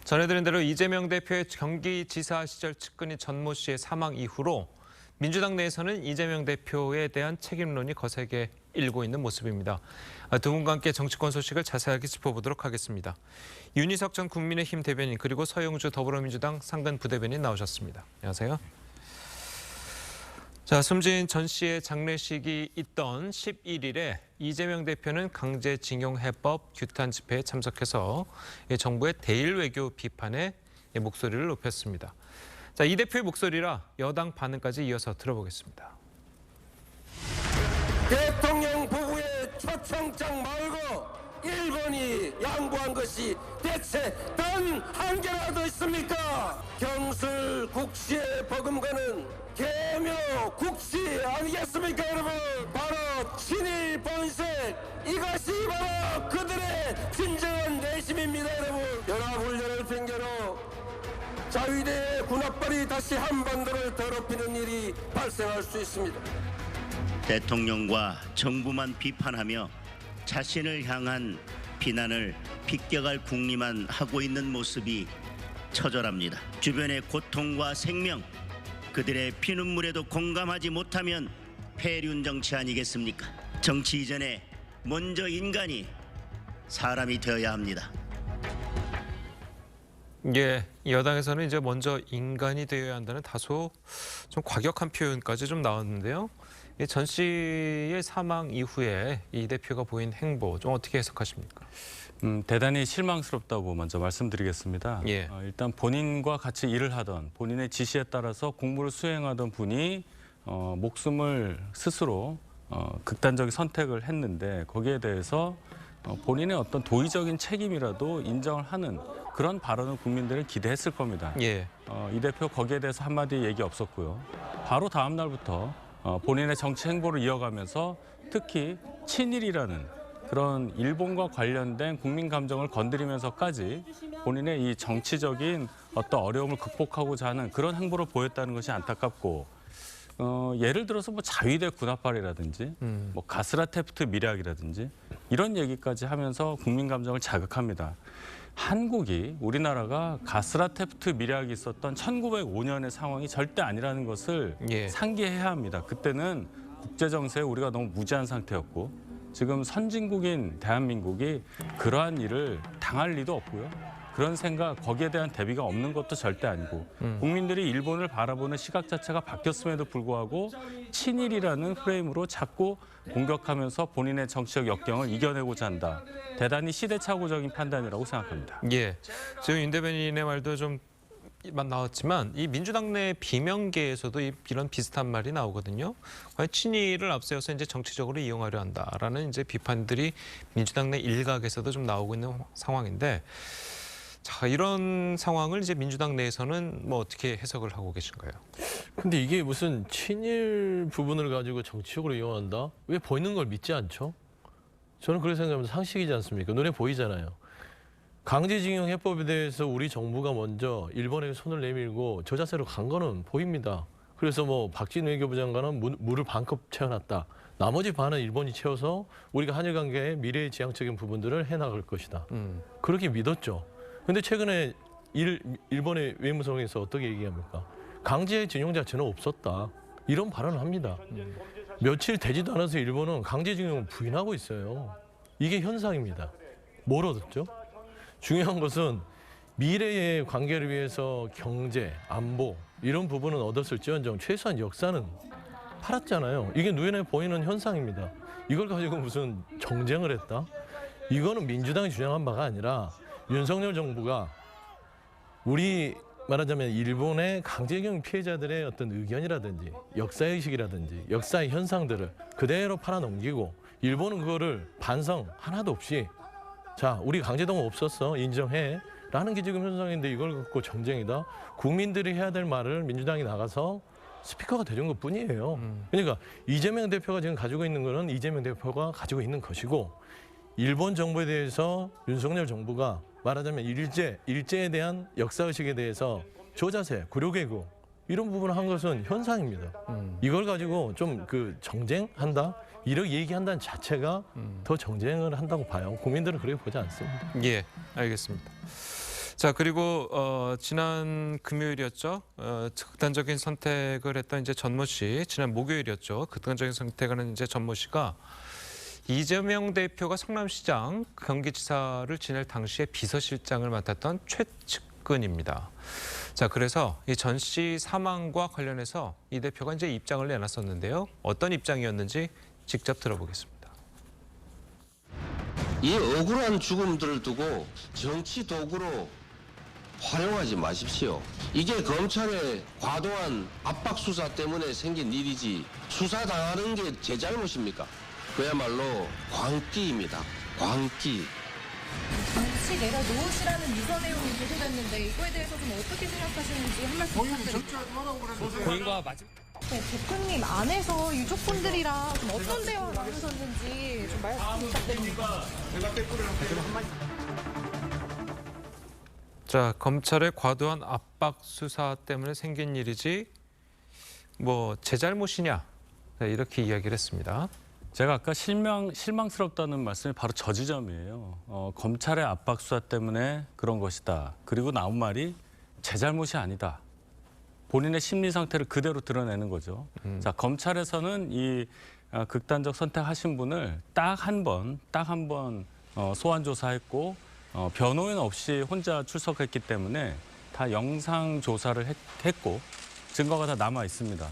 전해드린 대로 이재명 대표의 경기지사 시절 측근인 전모 씨의 사망 이후로 민주당 내에서는 이재명 대표에 대한 책임론이 거세게 일고 있는 모습입니다. 두 분과 함께 정치권 소식을 자세하게 짚어보도록 하겠습니다. 윤희석 전 국민의힘 대변인 그리고 서영주 더불어민주당 상근 부대변인 나오셨습니다. 안녕하세요. 자, 숨진 전 씨의 장례식이 있던 11일에 이재명 대표는 강제징용해법 규탄 집회에 참석해서 정부의 대일 외교 비판에 목소리를 높였습니다. 자, 이 대표의 목소리라 여당 반응까지 이어서 들어보겠습니다. 대통령 보고의 초청장 말고 일본이 양보한 것이 대체 단 한 개라도 있습니까? 경술 국시의 버금가는 개묘 국시 아니겠습니까, 여러분? 바로 친일 본색, 이것이 바로 그들의 진정한 내심입니다, 여러분. 연합훈련을 핑계로 자위대의 군합발이 다시 한반도를 더럽히는 일이 발생할 수 있습니다. 대통령과 정부만 비판하며 자신을 향한 비난을 빗겨갈 궁리만 하고 있는 모습이 처절합니다. 주변의 고통과 생명, 그들의 피눈물에도 공감하지 못하면 폐륜 정치 아니겠습니까? 정치 이전에 먼저 인간이 사람이 되어야 합니다. 예, 여당에서는 이제 먼저 인간이 되어야 한다는 다소 좀 과격한 표현까지 좀 나왔는데요. 전 씨의 사망 이후에 이 대표가 보인 행보 좀 어떻게 해석하십니까? 대단히 실망스럽다고 먼저 말씀드리겠습니다. 예. 일단 본인과 같이 일을 하던 본인의 지시에 따라서 공무를 수행하던 분이 목숨을 스스로 극단적인 선택을 했는데 거기에 대해서 본인의 어떤 도의적인 책임이라도 인정을 하는 그런 발언을 국민들은 기대했을 겁니다. 예. 이 대표 거기에 대해서 한마디 얘기 없었고요. 바로 다음 날부터 본인의 정치 행보를 이어가면서 특히 친일이라는 그런 일본과 관련된 국민 감정을 건드리면서까지 본인의 이 정치적인 어떤 어려움을 극복하고자 하는 그런 행보를 보였다는 것이 안타깝고 예를 들어서 뭐 자위대 군합발이라든지 뭐 가스라테프트 밀약이라든지 이런 얘기까지 하면서 국민 감정을 자극합니다. 한국이 우리나라가 가스라테프트 밀약이 있었던 1905년의 상황이 절대 아니라는 것을 예. 상기해야 합니다. 그때는 국제 정세에 우리가 너무 무지한 상태였고 지금 선진국인 대한민국이 그러한 일을 당할 리도 없고요. 그런 생각, 거기에 대한 대비가 없는 것도 절대 아니고 국민들이 일본을 바라보는 시각 자체가 바뀌었음에도 불구하고 친일이라는 프레임으로 자꾸 공격하면서 본인의 정치적 역경을 이겨내고자 한다. 대단히 시대착오적인 판단이라고 생각합니다. 예, 지금 윤 대변인의 말도 좀 나왔지만 이 민주당 내 비명계에서도 이런 비슷한 말이 나오거든요. 과연 친일을 앞세워서 이제 정치적으로 이용하려 한다라는 이제 비판들이 민주당 내 일각에서도 좀 나오고 있는 상황인데, 자, 이런 상황을 이제 민주당 내에서는 뭐 어떻게 해석을 하고 계신가요? 근데 이게 무슨 친일 부분을 가지고 정치적으로 이용한다? 왜 보이는 걸 믿지 않죠? 저는 그렇게 생각하면 상식이지 않습니까? 눈에 보이잖아요. 강제징용 해법에 대해서 우리 정부가 먼저 일본에게 손을 내밀고 저 자세로 간 거는 보입니다. 그래서 뭐 박진 외교부 장관은 물을 반컵 채워놨다. 나머지 반은 일본이 채워서 우리가 한일 관계의 미래 지향적인 부분들을 해나갈 것이다. 그렇게 믿었죠. 근데 최근에 일본의 외무성에서 어떻게 얘기합니까? 강제징용 자체는 없었다. 이런 발언을 합니다. 며칠 되지도 않아서 일본은 강제징용을 부인하고 있어요. 이게 현상입니다. 뭘 얻었죠? 중요한 것은 미래의 관계를 위해서 경제, 안보 이런 부분은 얻었을지언정 최소한 역사는 팔았잖아요. 이게 눈에 보이는 현상입니다. 이걸 가지고 무슨 정쟁을 했다? 이거는 민주당이 주장한 바가 아니라 윤석열 정부가 우리 말하자면 일본의 강제징용 피해자들의 어떤 의견이라든지 역사의식이라든지 역사의 현상들을 그대로 팔아넘기고 일본은 그거를 반성 하나도 없이 자, 우리 강제동원 없었어. 인정해. 라는 게 지금 현상인데 이걸 갖고 정쟁이다. 국민들이 해야 될 말을 민주당이 나가서 스피커가 되는 것뿐이에요. 그러니까 이재명 대표가 지금 가지고 있는 거는 이재명 대표가 가지고 있는 것이고 일본 정부에 대해서 윤석열 정부가 말하자면 일제에 대한 역사의식에 대해서 조자세, 구려개국 이런 부분을 한 것은 현상입니다. 이걸 가지고 좀 그 정쟁한다? 이렇게 얘기한다는 자체가 더 정쟁을 한다고 봐요. 국민들은 그렇게 보지 않습니다. 예, 알겠습니다. 자, 그리고 지난 금요일이었죠. 극단적인 선택을 했던 이제 전모 씨, 지난 목요일이었죠. 극단적인 선택을 한 이제 전모 씨가 이재명 대표가 성남시장 경기지사를 지낼 당시에 비서실장을 맡았던 최측근입니다. 자, 그래서 이 전 씨 사망과 관련해서 이 대표가 이제 입장을 내놨었는데요. 어떤 입장이었는지 직접 들어보겠습니다. 이 억울한 죽음들을 두고 정치 도구로 활용하지 마십시오. 이게 검찰의 과도한 압박 수사 때문에 생긴 일이지 수사당하는 게 제 잘못입니까? 그야말로 광기입니다. 광기. 정치 내려놓으시라는 유서 내용이 보도됐는데 이거에 대해서 좀 어떻게 생각하시는지 한 말씀 부탁드립니다. 네, 대표님 안에서 유족분들이랑 좀 어떤 대화를 나누셨는지 좀 말씀 부탁드립니다. 자, 검찰의 과도한 압박 수사 때문에 생긴 일이지 뭐 제 잘못이냐, 네, 이렇게 이야기를 했습니다. 제가 아까 실망스럽다는 말씀이 바로 저 지점이에요. 검찰의 압박 수사 때문에 그런 것이다. 그리고 나온 말이 제 잘못이 아니다. 본인의 심리 상태를 그대로 드러내는 거죠. 자, 검찰에서는 이 극단적 선택하신 분을 딱 한 번 소환 조사했고 변호인 없이 혼자 출석했기 때문에 다 영상 조사를 했고 증거가 다 남아 있습니다.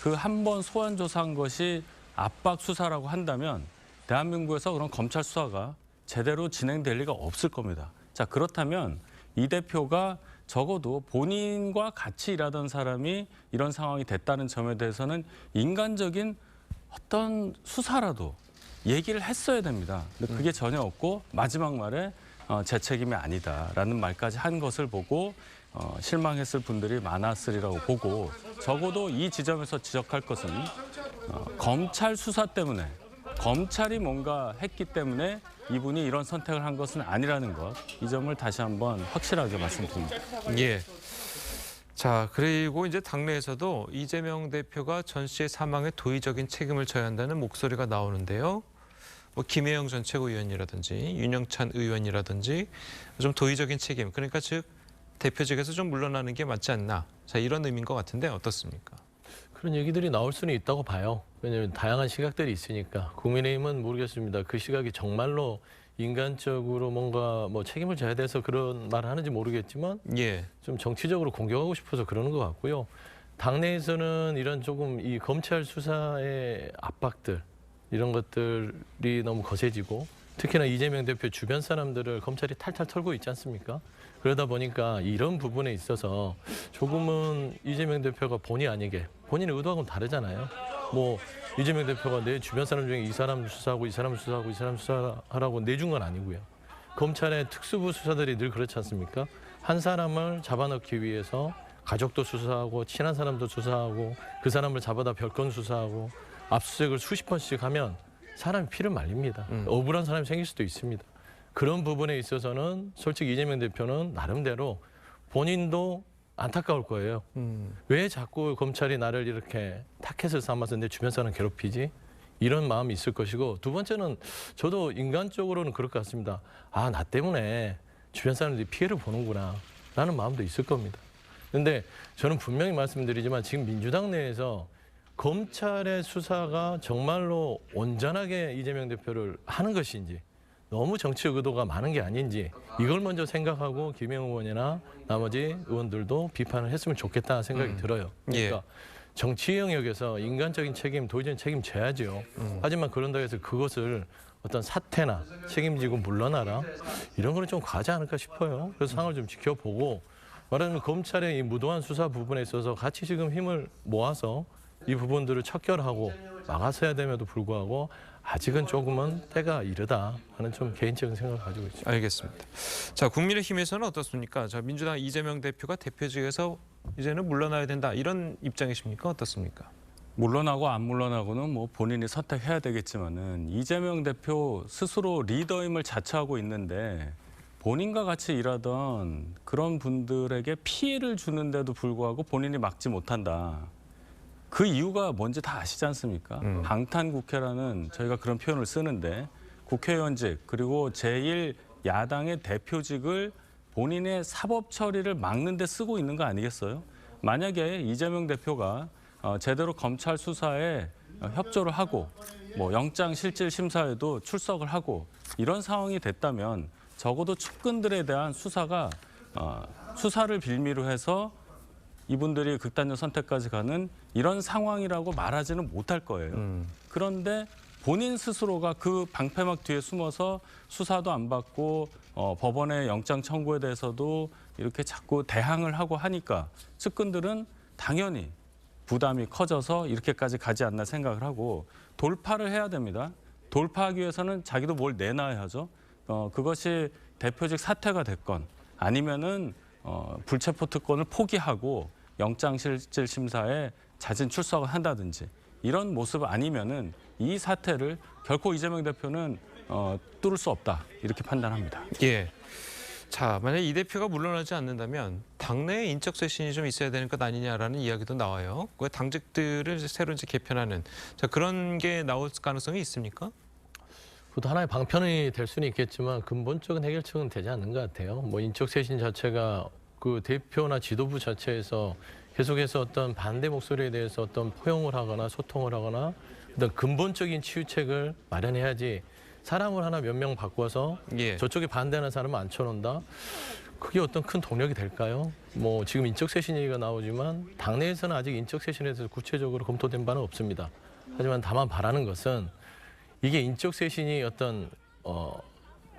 그 한 번 소환 조사한 것이 압박 수사라고 한다면 대한민국에서 그런 검찰 수사가 제대로 진행될 리가 없을 겁니다. 자, 그렇다면 이 대표가 적어도 본인과 같이 일하던 사람이 이런 상황이 됐다는 점에 대해서는 인간적인 어떤 수사라도 얘기를 했어야 됩니다. 근데 그게 전혀 없고 마지막 말에 제 책임이 아니다라는 말까지 한 것을 보고 실망했을 분들이 많았으리라고 보고 적어도 이 지점에서 지적할 것은 검찰 수사 때문에 검찰이 뭔가 했기 때문에 이분이 이런 선택을 한 것은 아니라는 것, 이 점을 다시 한번 확실하게 말씀드립니다. 예. 자, 그리고 이제 당내에서도 이재명 대표가 전 씨의 사망에 도의적인 책임을 져야 한다는 목소리가 나오는데요. 뭐 김혜영 전 최고위원이라든지 윤영찬 의원이라든지 좀 도의적인 책임, 그러니까 즉 대표직에서 좀 물러나는 게 맞지 않나. 자, 이런 의미인 것 같은데 어떻습니까? 그런 얘기들이 나올 수는 있다고 봐요. 왜냐하면 다양한 시각들이 있으니까. 국민의힘은 모르겠습니다. 그 시각이 정말로 인간적으로 뭔가 뭐 책임을 져야 돼서 그런 말을 하는지 모르겠지만 예. 좀 정치적으로 공격하고 싶어서 그러는 것 같고요. 당내에서는 이런 조금 이 검찰 수사의 압박들 이런 것들이 너무 거세지고 특히나 이재명 대표 주변 사람들을 검찰이 탈탈 털고 있지 않습니까? 그러다 보니까 이런 부분에 있어서 조금은 이재명 대표가 본의 아니게 본인의 의도하고는 다르잖아요. 뭐 이재명 대표가 내 주변 사람 중에 이 사람 수사하고 이 사람 수사하고 이 사람 수사하라고 내준 건 아니고요. 검찰의 특수부 수사들이 늘 그렇지 않습니까? 한 사람을 잡아넣기 위해서 가족도 수사하고 친한 사람도 수사하고 그 사람을 잡아다 별건 수사하고 압수수색을 수십 번씩 하면 사람이 피를 말립니다. 억울한 사람이 생길 수도 있습니다. 그런 부분에 있어서는 솔직히 이재명 대표는 나름대로 본인도 안타까울 거예요. 왜 자꾸 검찰이 나를 이렇게 타켓을 삼아서 내 주변 사람 괴롭히지? 이런 마음이 있을 것이고 두 번째는 저도 인간적으로는 그럴 것 같습니다. 아, 나 때문에 주변 사람들이 피해를 보는구나 라는 마음도 있을 겁니다. 그런데 저는 분명히 말씀드리지만 지금 민주당 내에서 검찰의 수사가 정말로 온전하게 이재명 대표를 하는 것인지 너무 정치 의도가 많은 게 아닌지 이걸 먼저 생각하고 김영우 의원이나 나머지 의원들도 비판을 했으면 좋겠다는 생각이 들어요. 그러니까 정치 영역에서 인간적인 책임, 도의적인 책임 져야죠. 하지만 그런다고 해서 그것을 어떤 사태나 책임지고 물러나라 이런 거는 좀 과하지 않을까 싶어요. 그래서 상황을 좀 지켜보고 말하자면 검찰의 이 무도한 수사 부분에 있어서 같이 지금 힘을 모아서 이 부분들을 척결하고 막아서야 됨에도 불구하고 아직은 조금은 때가 이르다 하는 좀 개인적인 생각을 가지고 있습니다. 알겠습니다. 자, 국민의힘에서는 어떻습니까? 자, 민주당 이재명 대표가 대표직에서 이제는 물러나야 된다 이런 입장이십니까? 어떻습니까? 물러나고 안 물러나고는 뭐 본인이 선택해야 되겠지만은 이재명 대표 스스로 리더임을 자처하고 있는데 본인과 같이 일하던 그런 분들에게 피해를 주는데도 불구하고 본인이 막지 못한다. 그 이유가 뭔지 다 아시지 않습니까? 방탄국회라는 저희가 그런 표현을 쓰는데 국회의원직 그리고 제1야당의 대표직을 본인의 사법 처리를 막는 데 쓰고 있는 거 아니겠어요? 만약에 이재명 대표가 제대로 검찰 수사에 협조를 하고 뭐 영장 실질 심사에도 출석을 하고 이런 상황이 됐다면 적어도 측근들에 대한 수사가 수사를 빌미로 해서 이분들이 극단적 선택까지 가는 이런 상황이라고 말하지는 못할 거예요. 그런데 본인 스스로가 그 방패막 뒤에 숨어서 수사도 안 받고 법원의 영장 청구에 대해서도 이렇게 자꾸 대항을 하고 하니까 측근들은 당연히 부담이 커져서 이렇게까지 가지 않나 생각을 하고 돌파를 해야 됩니다. 돌파하기 위해서는 자기도 뭘 내놔야 하죠. 그것이 대표직 사퇴가 됐건 아니면은 불체포 특권을 포기하고 영장실질 심사에 잦은 출석을 한다든지 이런 모습 아니면은 이 사태를 결코 이재명 대표는 뚫을 수 없다 이렇게 판단합니다. 예. 자, 만약 이 대표가 물러나지 않는다면 당내에 인적 쇄신이 좀 있어야 되는 것 아니냐라는 이야기도 나와요. 그 당직들을 새로 이제 개편하는 그런 게 나올 가능성이 있습니까? 그것도 하나의 방편이 될 수는 있겠지만 근본적인 해결책은 되지 않는 것 같아요. 뭐 인적 쇄신 자체가 그 대표나 지도부 자체에서 계속해서 어떤 반대 목소리에 대해서 어떤 포용을 하거나 소통을 하거나 어떤 근본적인 치유책을 마련해야지 사람을 하나 몇 명 바꿔서 예. 저쪽에 반대하는 사람을 앉혀놓는다. 그게 어떤 큰 동력이 될까요? 뭐 지금 인적 쇄신 얘기가 나오지만 당내에서는 아직 인적 쇄신에 대해서 구체적으로 검토된 바는 없습니다. 하지만 다만 바라는 것은 이게 인적 쇄신이 어떤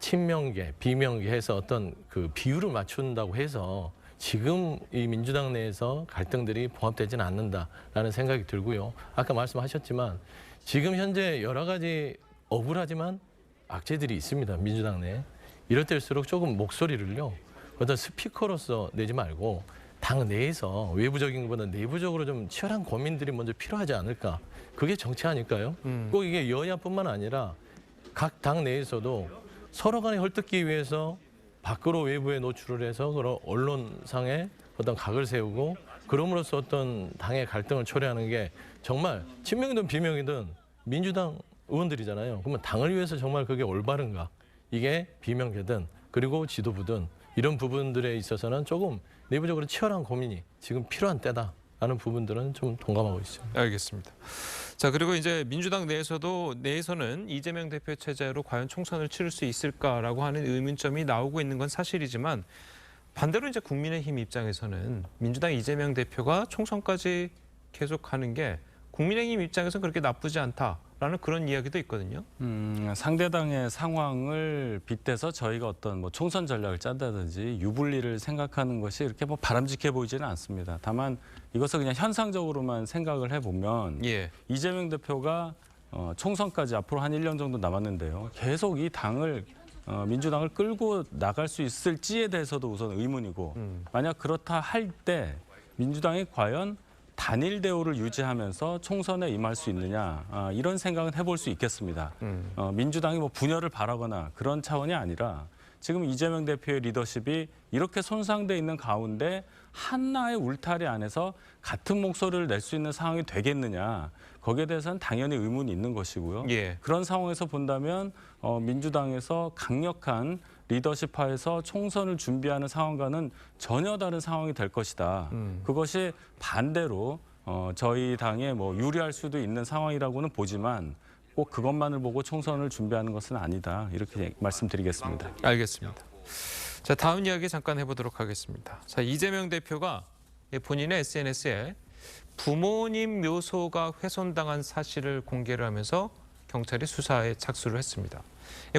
친명계, 비명계 해서 어떤 그 비율을 맞춘다고 해서 지금 이 민주당 내에서 갈등들이 봉합되지는 않는다라는 생각이 들고요. 아까 말씀하셨지만 지금 현재 여러 가지 억울하지만 악재들이 있습니다. 민주당 내에. 이럴 때일수록 조금 목소리를요. 어떤 스피커로서 내지 말고 당 내에서 외부적인 것보다 내부적으로 좀 치열한 고민들이 먼저 필요하지 않을까. 그게 정치 아닐까요? 꼭 이게 여야뿐만 아니라 각 당 내에서도 서로 간에 헐뜯기 위해서 밖으로 외부에 노출을 해서 그런 언론상에 어떤 각을 세우고 그럼으로써 어떤 당의 갈등을 초래하는 게 정말 친명이든 비명이든 민주당 의원들이잖아요. 그러면 당을 위해서 정말 그게 올바른가? 이게 비명계든 그리고 지도부든 이런 부분들에 있어서는 조금 내부적으로 치열한 고민이 지금 필요한 때다라는 부분들은 좀 동감하고 있습니다. 알겠습니다. 자, 그리고 이제 민주당 내에서는 이재명 대표 체제로 과연 총선을 치를 수 있을까라고 하는 의문점이 나오고 있는 건 사실이지만 반대로 이제 국민의힘 입장에서는 민주당 이재명 대표가 총선까지 계속하는 게 국민의힘 입장에서는 그렇게 나쁘지 않다라는 그런 이야기도 있거든요. 상대당의 상황을 빗대서 저희가 어떤 뭐 총선 전략을 짠다든지 유불리를 생각하는 것이 이렇게 뭐 바람직해 보이지는 않습니다. 다만 이것을 그냥 현상적으로만 생각을 해보면 예. 이재명 대표가 총선까지 앞으로 한 1년 정도 남았는데요. 계속 이 당을 민주당을 끌고 나갈 수 있을지에 대해서도 우선 의문이고 만약 그렇다 할 때 민주당이 과연 단일 대우를 유지하면서 총선에 임할 수 있느냐 이런 생각은 해볼 수 있겠습니다. 민주당이 뭐 분열을 바라거나 그런 차원이 아니라 지금 이재명 대표의 리더십이 이렇게 손상돼 있는 가운데 하나의 울타리 안에서 같은 목소리를 낼 수 있는 상황이 되겠느냐 거기에 대해서는 당연히 의문이 있는 것이고요. 예. 그런 상황에서 본다면 민주당에서 강력한 리더십하에서 총선을 준비하는 상황과는 전혀 다른 상황이 될 것이다. 그것이 반대로 저희 당에 뭐 유리할 수도 있는 상황이라고는 보지만 꼭 그것만을 보고 총선을 준비하는 것은 아니다. 이렇게 말씀드리겠습니다. 알겠습니다. 자, 다음 이야기 잠깐 해보도록 하겠습니다. 자, 이재명 대표가 본인의 SNS에 부모님 묘소가 훼손당한 사실을 공개를 하면서 경찰이 수사에 착수를 했습니다.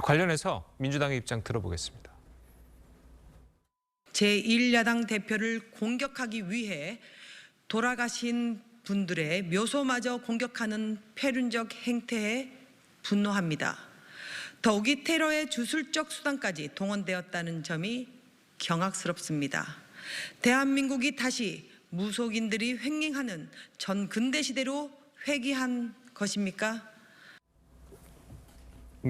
관련해서 민주당의 입장 들어보겠습니다. 제1야당 대표를 공격하기 위해 돌아가신 분들의 묘소마저 공격하는 패륜적 행태에 분노합니다. 더욱이 테러의 주술적 수단까지 동원되었다는 점이 경악스럽습니다. 대한민국이 다시 무속인들이 횡행하는 전 근대 시대로 회귀한 것입니까?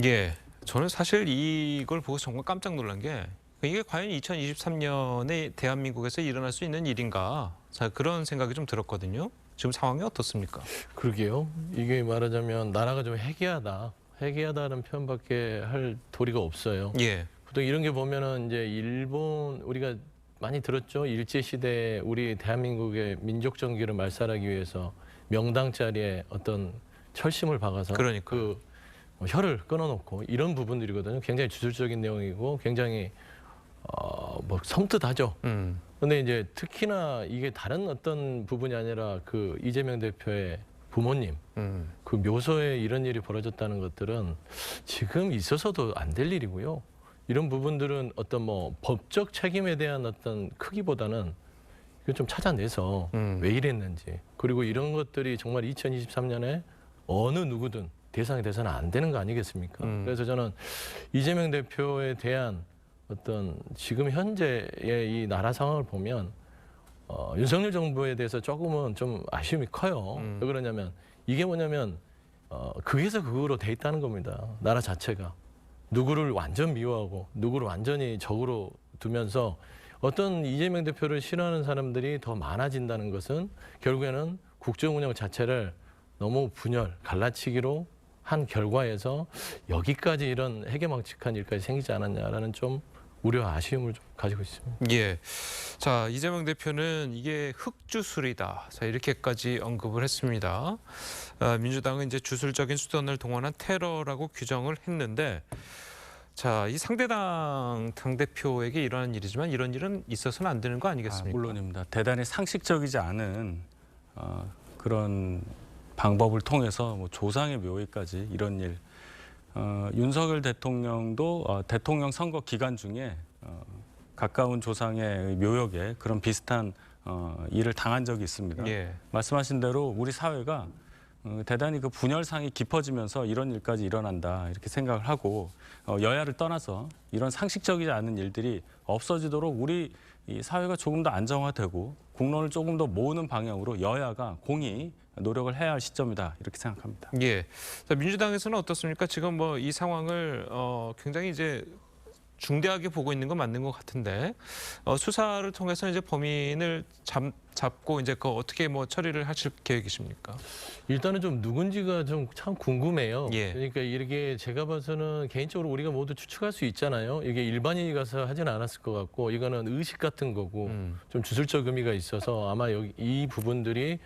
예, 저는 사실 이걸 보고 정말 깜짝 놀란 게 이게 과연 2023년에 대한민국에서 일어날 수 있는 일인가? 자, 그런 생각이 좀 들었거든요. 지금 상황이 어떻습니까? 그러게요. 이게 말하자면 나라가 좀 해괴하다는 표현밖에 할 도리가 없어요. 예. 보통 이런 게 보면은 이제 일본 우리가 많이 들었죠. 일제 시대에 우리 대한민국의 민족 정기를 말살하기 위해서 명당 자리에 어떤 철심을 박아서 그러니까. 그 혀를 끊어놓고 이런 부분들이거든요. 굉장히 주술적인 내용이고 굉장히 뭐 섬뜩하죠. 근데 이제 특히나 이게 다른 어떤 부분이 아니라 그 이재명 대표의 부모님 그 묘소에 이런 일이 벌어졌다는 것들은 지금 있어서도 안 될 일이고요. 이런 부분들은 어떤 뭐 법적 책임에 대한 어떤 크기보다는 이거 좀 찾아내서 왜 이랬는지 그리고 이런 것들이 정말 2023년에 어느 누구든 대상이 돼서는 안 되는 거 아니겠습니까? 그래서 저는 이재명 대표에 대한 어떤 지금 현재의 이 나라 상황을 보면 윤석열 정부에 대해서 조금은 좀 아쉬움이 커요. 왜 그러냐면 이게 뭐냐면 극에서 극으로 돼 있다는 겁니다. 나라 자체가. 누구를 완전 미워하고 누구를 완전히 적으로 두면서 어떤 이재명 대표를 싫어하는 사람들이 더 많아진다는 것은 결국에는 국정 운영 자체를 너무 분열, 갈라치기로 한 결과에서 여기까지 이런 해괴망측한 일까지 생기지 않았냐라는 좀 우려와 아쉬움을 좀 가지고 있습니다. 예. 자, 이재명 대표는 이게 흑주술이다. 자, 이렇게까지 언급을 했습니다. 민주당은 이제 주술적인 수단을 동원한 테러라고 규정을 했는데 자, 이 상대당 당대표에게 일어난 일이지만 이런 일은 있어서는 안 되는 거 아니겠습니까? 물론입니다. 대단히 상식적이지 않은 그런 방법을 통해서 뭐 조상의 묘에까지 이런 일. 윤석열 대통령도 대통령 선거 기간 중에 가까운 조상의 묘역에 그런 비슷한 일을 당한 적이 있습니다. 예. 말씀하신 대로 우리 사회가 대단히 그 분열상이 깊어지면서 이런 일까지 일어난다 이렇게 생각을 하고 여야를 떠나서 이런 상식적이지 않은 일들이 없어지도록 우리 이 사회가 조금 더 안정화되고 국론을 조금 더 모으는 방향으로 여야가 공히 노력을 해야 할 시점이다 이렇게 생각합니다. 예. 자, 민주당에서는 어떻습니까? 지금 뭐 이 상황을 굉장히 이제 중대하게 보고 있는 건 맞는 것 같은데 수사를 통해서 이제 범인을 잡고 이제 그 어떻게 뭐 처리를 하실 계획이십니까? 일단은 좀 누군지가 좀 참 궁금해요. 예. 그러니까 이렇게 제가 봐서는 개인적으로 우리가 모두 추측할 수 있잖아요. 이게 일반인이 가서 하진 않았을 것 같고 이거는 의식 같은 거고 좀 주술적 의미가 있어서 아마 여기 이 부분들이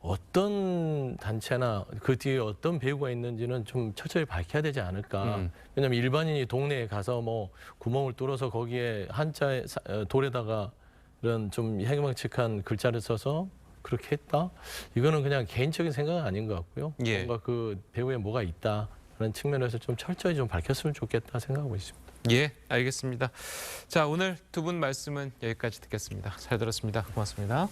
어떤 단체나 그 뒤에 어떤 배우가 있는지는 좀 철저히 밝혀야 되지 않을까. 왜냐하면 일반인이 동네에 가서 뭐 구멍을 뚫어서 거기에 한자 돌에다가 이런 좀 해괴망측한 글자를 써서 그렇게 했다? 이거는 그냥 개인적인 생각은 아닌 것 같고요. 예. 뭔가 그 배우에 뭐가 있다라는 측면에서 좀 철저히 좀 밝혔으면 좋겠다 생각하고 있습니다. 예, 알겠습니다. 자, 오늘 두 분 말씀은 여기까지 듣겠습니다. 잘 들었습니다. 고맙습니다.